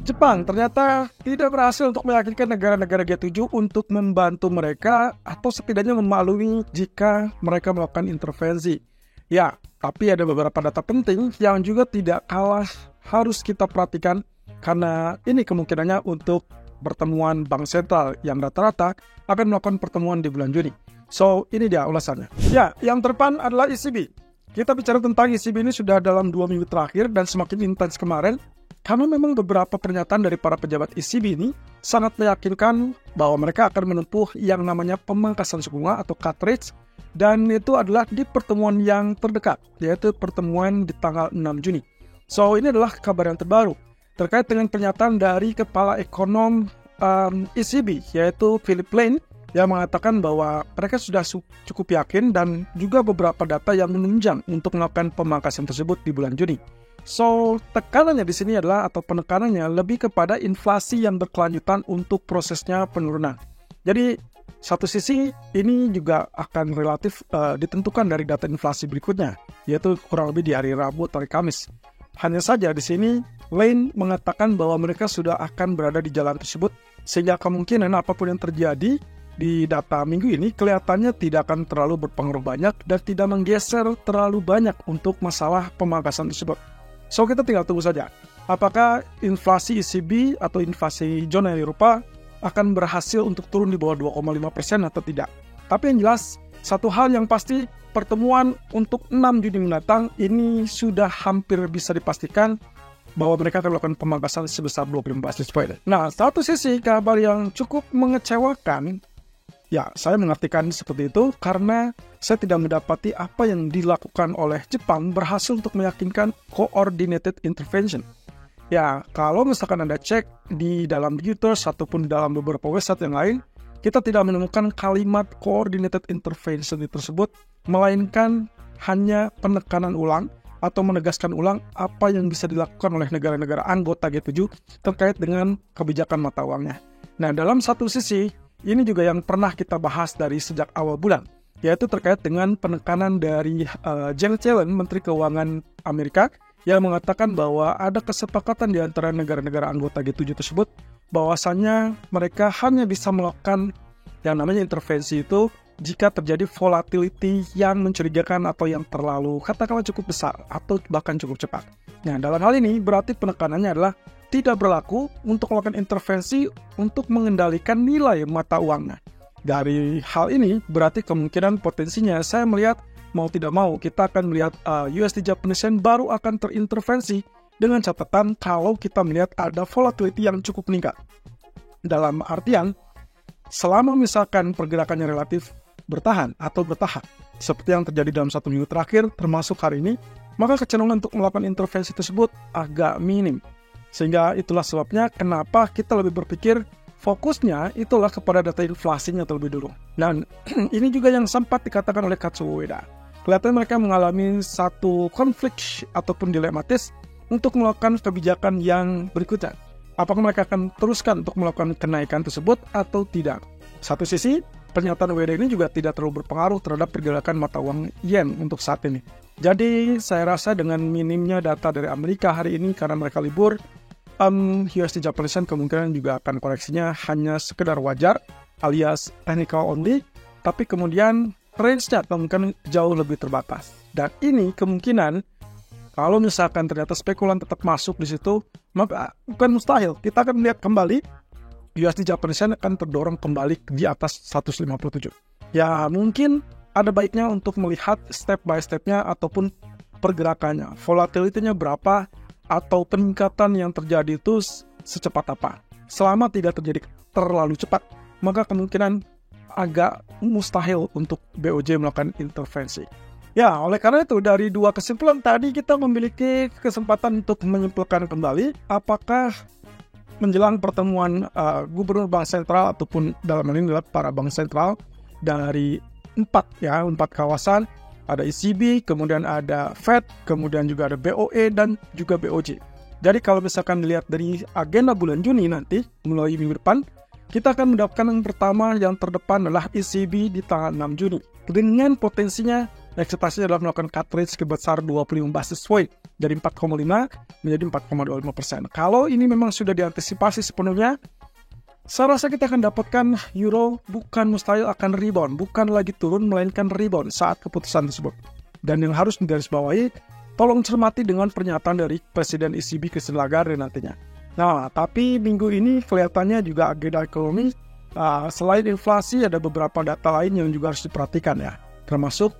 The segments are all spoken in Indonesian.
Jepang ternyata tidak berhasil untuk meyakinkan negara-negara G7 untuk membantu mereka atau setidaknya memaklumi jika mereka melakukan intervensi. Ya, tapi ada beberapa data penting yang juga tidak kalah harus kita perhatikan karena ini kemungkinannya untuk pertemuan bank sentral yang rata-rata akan melakukan pertemuan di bulan Juni. So, ini dia ulasannya. Ya, yang terdepan adalah ECB. Kita bicara tentang ECB ini sudah dalam 2 minggu terakhir dan semakin intens kemarin. Karena memang beberapa pernyataan dari para pejabat ECB ini sangat meyakinkan bahwa mereka akan menempuh yang namanya pemangkasan suku bunga atau cut rates, dan itu adalah di pertemuan yang terdekat, yaitu pertemuan di tanggal 6 Juni. So, ini adalah kabar yang terbaru terkait dengan pernyataan dari kepala ekonom ECB, yaitu Philip Lane, yang mengatakan bahwa mereka sudah cukup yakin dan juga beberapa data yang menunjang untuk melakukan pemangkasan tersebut di bulan Juni. So, tekanannya di sini adalah atau penekanannya lebih kepada inflasi yang berkelanjutan untuk prosesnya penurunan. Jadi, satu sisi ini juga akan relatif ditentukan dari data inflasi berikutnya, yaitu kurang lebih di hari Rabu atau hari Kamis. Hanya saja di sini Lane mengatakan bahwa mereka sudah akan berada di jalan tersebut, sehingga kemungkinan apapun yang terjadi di data minggu ini kelihatannya tidak akan terlalu berpengaruh banyak dan tidak menggeser terlalu banyak untuk masalah pemangkasan tersebut. So, kita tinggal tunggu saja. Apakah inflasi ECB atau inflasi zona Eropa akan berhasil untuk turun di bawah 2,5% atau tidak? Tapi yang jelas, satu hal yang pasti, pertemuan untuk 6 Juni mendatang ini sudah hampir bisa dipastikan bahwa mereka akan melakukan pemangkasan sebesar 25 basis point. Nah, satu sisi kabar yang cukup mengecewakan, ya, saya mengartikan seperti itu karena saya tidak mendapati apa yang dilakukan oleh Jepang berhasil untuk meyakinkan coordinated intervention. Ya, kalau misalkan Anda cek di dalam Reuters ataupun dalam beberapa website yang lain, kita tidak menemukan kalimat coordinated intervention tersebut, melainkan hanya penekanan ulang atau menegaskan ulang apa yang bisa dilakukan oleh negara-negara anggota G7 terkait dengan kebijakan mata uangnya. Nah, dalam satu sisi, ini juga yang pernah kita bahas dari sejak awal bulan, yaitu terkait dengan penekanan dari Janet Yellen, Menteri Keuangan Amerika, yang mengatakan bahwa ada kesepakatan di antara negara-negara anggota G7 tersebut, bahwasannya mereka hanya bisa melakukan yang namanya intervensi itu jika terjadi volatility yang mencurigakan atau yang terlalu katakanlah cukup besar atau bahkan cukup cepat. Nah, dalam hal ini berarti penekanannya adalah tidak berlaku untuk melakukan intervensi untuk mengendalikan nilai mata uangnya. Dari hal ini berarti kemungkinan potensinya saya melihat mau tidak mau kita akan melihat USD Japanese Yen baru akan terintervensi dengan catatan kalau kita melihat ada volatility yang cukup meningkat. Dalam artian, selama misalkan pergerakannya relatif bertahan atau bertahap seperti yang terjadi dalam 1 minggu terakhir termasuk hari ini, maka kecenderungan untuk melakukan intervensi tersebut agak minim. Sehingga itulah sebabnya kenapa kita lebih berpikir fokusnya itulah kepada data inflasinya terlebih dulu. Dan ini juga yang sempat dikatakan oleh Katsuo Ueda. Kelihatan mereka mengalami satu konflik ataupun dilematis untuk melakukan kebijakan yang berikutnya. Apakah mereka akan teruskan untuk melakukan kenaikan tersebut atau tidak? Satu sisi, pernyataan Ueda ini juga tidak terlalu berpengaruh terhadap pergerakan mata uang yen untuk saat ini. Jadi saya rasa dengan minimnya data dari Amerika hari ini karena mereka libur, USD Japanese Yen kemungkinan juga akan koreksinya hanya sekedar wajar alias technical only, tapi kemudian range-nya kemungkinan jauh lebih terbatas. Dan ini kemungkinan kalau misalkan ternyata spekulan tetap masuk di situ, maka bukan mustahil kita akan melihat kembali USD Japanese Yen akan terdorong kembali di atas 157. Ya, mungkin ada baiknya untuk melihat step by step-nya ataupun pergerakannya, volatility-nya berapa, atau peningkatan yang terjadi itu secepat apa. Selama tidak terjadi terlalu cepat, maka kemungkinan agak mustahil untuk BOJ melakukan intervensi. Ya, oleh karena itu dari dua kesimpulan tadi kita memiliki kesempatan untuk menyimpulkan kembali apakah menjelang pertemuan gubernur bank sentral ataupun dalam hal ini adalah para bank sentral dari 4 kawasan. Ada ECB, kemudian ada Fed, kemudian juga ada BOE dan juga BOJ. Jadi kalau misalkan dilihat dari agenda bulan Juni nanti, mulai minggu depan, kita akan mendapatkan yang pertama yang terdepan adalah ECB di tanggal 6 Juni. Dengan potensinya, ekspektasinya adalah melakukan cut rate sebesar 25 basis point. dari 4,5 menjadi 4,25%. Kalau ini memang sudah diantisipasi sepenuhnya, saya rasa kita akan dapatkan euro bukan mustahil akan rebound, bukan lagi turun melainkan rebound saat keputusan tersebut. Dan yang harus digarisbawahi, tolong cermati dengan pernyataan dari Presiden ECB Christine Lagarde nantinya. Nah, tapi minggu ini kelihatannya juga agenda ekonomi, selain inflasi ada beberapa data lain yang juga harus diperhatikan ya, termasuk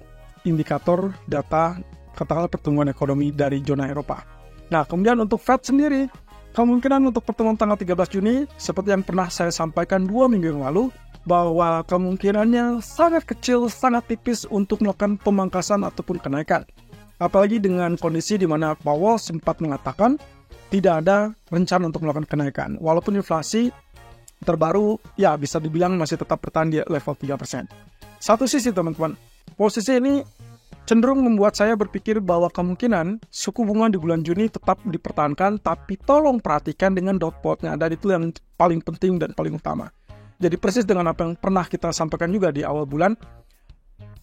indikator data katakanlah pertumbuhan ekonomi dari zona Eropa. Nah, kemudian untuk Fed sendiri, kemungkinan untuk pertemuan tanggal 13 Juni, seperti yang pernah saya sampaikan 2 minggu yang lalu, bahwa kemungkinannya sangat kecil, sangat tipis untuk melakukan pemangkasan ataupun kenaikan. Apalagi dengan kondisi di mana Powell sempat mengatakan tidak ada rencana untuk melakukan kenaikan. Walaupun inflasi terbaru, ya bisa dibilang masih tetap bertahan di level 3%. Satu sisi teman-teman, posisi ini cenderung membuat saya berpikir bahwa kemungkinan suku bunga di bulan Juni tetap dipertahankan, tapi tolong perhatikan dengan dot plotnya, dan itu yang paling penting dan paling utama. Jadi persis dengan apa yang pernah kita sampaikan juga di awal bulan,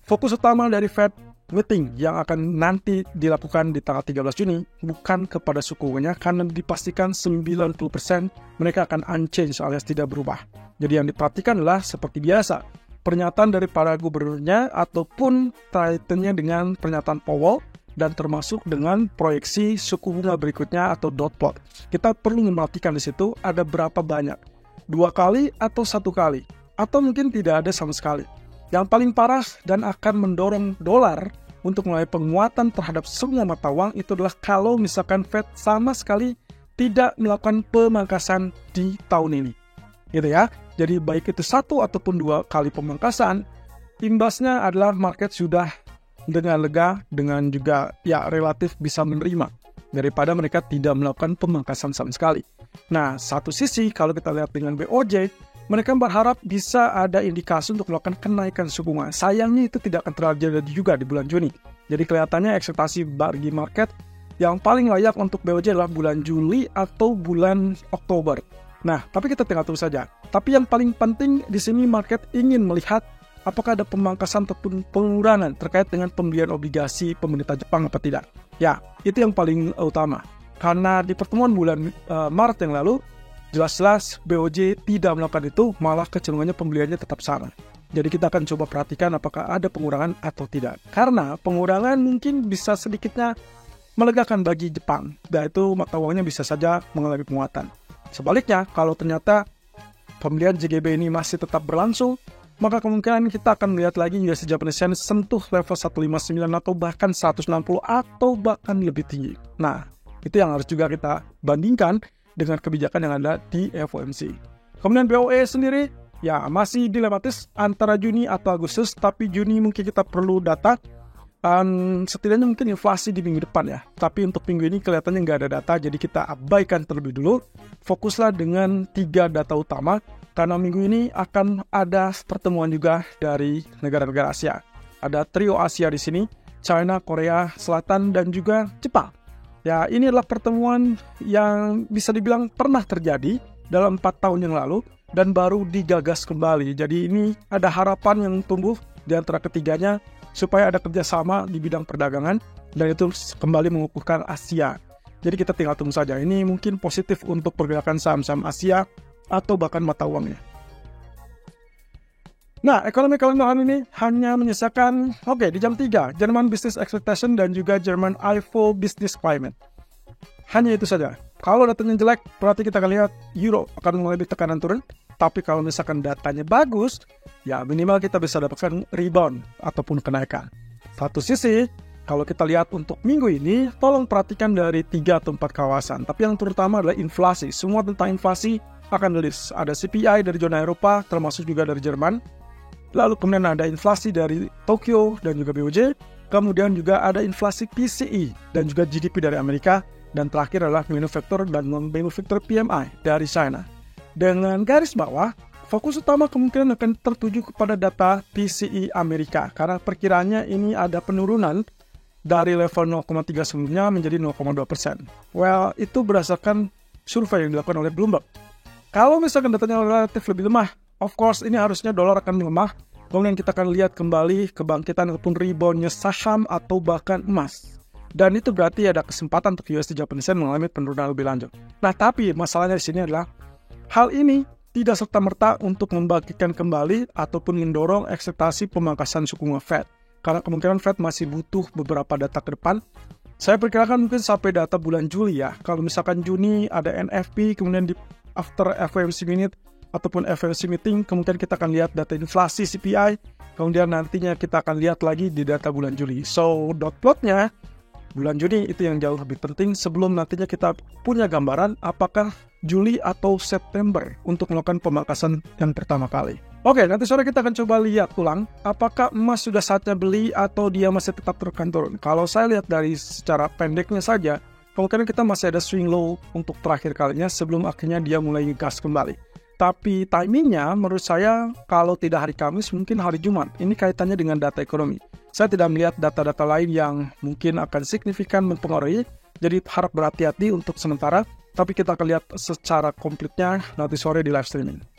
fokus utama dari Fed meeting yang akan nanti dilakukan di tanggal 13 Juni bukan kepada suku bunganya, karena dipastikan 90% mereka akan unchanged alias tidak berubah. Jadi yang diperhatikan adalah seperti biasa, pernyataan dari para gubernurnya ataupun kaitannya dengan pernyataan Powell dan termasuk dengan proyeksi suku bunga berikutnya atau dot plot. Kita perlu memperhatikan di situ ada berapa banyak, 2 kali atau 1 kali, atau mungkin tidak ada sama sekali. Yang paling parah dan akan mendorong dolar untuk mulai penguatan terhadap semua mata uang itu adalah kalau misalkan Fed sama sekali tidak melakukan pemangkasan di tahun ini. Gitu ya. Jadi baik itu 1 ataupun 2 kali pemangkasan, imbasnya adalah market sudah dengan lega, dengan juga ya relatif bisa menerima daripada mereka tidak melakukan pemangkasan sama sekali. Nah, satu sisi kalau kita lihat dengan BOJ, mereka berharap bisa ada indikasi untuk melakukan kenaikan suku bunga. Sayangnya itu tidak akan terjadi juga di bulan Juni. Jadi kelihatannya ekspektasi bagi market yang paling layak untuk BOJ adalah bulan Juli atau bulan Oktober. Nah, tapi kita tinggal tunggu saja. Tapi yang paling penting di sini market ingin melihat apakah ada pemangkasan ataupun pengurangan terkait dengan pembelian obligasi pemerintah Jepang apa tidak. Ya, itu yang paling utama. Karena di pertemuan bulan Maret yang lalu, jelas-jelas BOJ tidak melakukan itu, malah kecenderungannya pembeliannya tetap sama. Jadi kita akan coba perhatikan apakah ada pengurangan atau tidak. Karena pengurangan mungkin bisa sedikitnya melegakan bagi Jepang, dan itu mata uangnya bisa saja mengalami penguatan. Sebaliknya, kalau ternyata pembelian JGB ini masih tetap berlangsung, maka kemungkinan kita akan melihat lagi US Japanese Yen sentuh level 159 atau bahkan 160 atau bahkan lebih tinggi. Nah, itu yang harus juga kita bandingkan dengan kebijakan yang ada di FOMC. Kemudian BOE sendiri, ya masih dilematis antara Juni atau Agustus, tapi Juni mungkin kita perlu data. Setidaknya mungkin inflasi di minggu depan ya. Tapi untuk minggu ini kelihatannya nggak ada data, jadi kita abaikan terlebih dulu. Fokuslah dengan 3 data utama, karena minggu ini akan ada pertemuan juga dari negara-negara Asia. Ada trio Asia di sini, China, Korea Selatan, dan juga Jepang. Ya, ini adalah pertemuan yang bisa dibilang pernah terjadi dalam 4 tahun yang lalu dan baru digagas kembali. Jadi ini ada harapan yang tumbuh di antara ketiganya supaya ada kerjasama di bidang perdagangan dan itu kembali mengukuhkan Asia. Jadi kita tinggal tunggu saja. Ini mungkin positif untuk pergerakan saham-saham Asia atau bahkan mata uangnya. Nah, ekonomi tahun ini hanya menyisakan, di jam 3, German Business Expectation dan juga German IFO Business Climate. Hanya itu saja. Kalau datanya jelek, berarti kita akan lihat euro akan mengalami tekanan turun. Tapi kalau misalkan datanya bagus, ya minimal kita bisa dapatkan rebound ataupun kenaikan. Satu sisi, kalau kita lihat untuk minggu ini, tolong perhatikan dari 3 atau 4 kawasan. Tapi yang terutama adalah inflasi. Semua tentang inflasi akan list. Ada CPI dari zona Eropa, termasuk juga dari Jerman. Lalu kemudian ada inflasi dari Tokyo dan juga BOJ. Kemudian juga ada inflasi PCE dan juga GDP dari Amerika. Dan terakhir adalah manufaktur dan non-manufaktur PMI dari China. Dengan garis bawah, fokus utama kemungkinan akan tertuju kepada data PCE Amerika. Karena perkiraannya ini ada penurunan dari level 0,3 sebelumnya menjadi 0,2%. Well, itu berdasarkan survei yang dilakukan oleh Bloomberg. Kalau misalkan datanya relatif lebih lemah, of course ini harusnya dolar akan melemah. Kemudian kita akan lihat kembali kebangkitan ataupun reboundnya saham atau bahkan emas. Dan itu berarti ada kesempatan untuk USD Japanese Yen mengalami penurunan lebih lanjut. Nah, tapi masalahnya di sini adalah hal ini tidak serta-merta untuk membangkitkan kembali ataupun mendorong ekspektasi pemangkasan suku bunga Fed. Karena kemungkinan Fed masih butuh beberapa data ke depan. Saya perkirakan mungkin sampai data bulan Juli ya. Kalau misalkan Juni ada NFP, kemudian di after FOMC minute ataupun FOMC meeting, kemudian kita akan lihat data inflasi CPI, kemudian nantinya kita akan lihat lagi di data bulan Juli. So, dot plotnya bulan Juni itu yang jauh lebih penting sebelum nantinya kita punya gambaran apakah Juli atau September untuk melakukan pemangkasan yang pertama kali. Oke, nanti sore kita akan coba lihat ulang apakah emas sudah saatnya beli atau dia masih tetap terus turun. Kalau saya lihat dari secara pendeknya saja, kemungkinan kita masih ada swing low untuk terakhir kalinya sebelum akhirnya dia mulai gas kembali. Tapi timingnya menurut saya kalau tidak hari Kamis mungkin hari Jumat. Ini kaitannya dengan data ekonomi. Saya tidak melihat data-data lain yang mungkin akan signifikan mempengaruhi. Jadi harap berhati-hati untuk sementara. Tapi kita akan lihat secara komplitnya nanti sore di live streaming.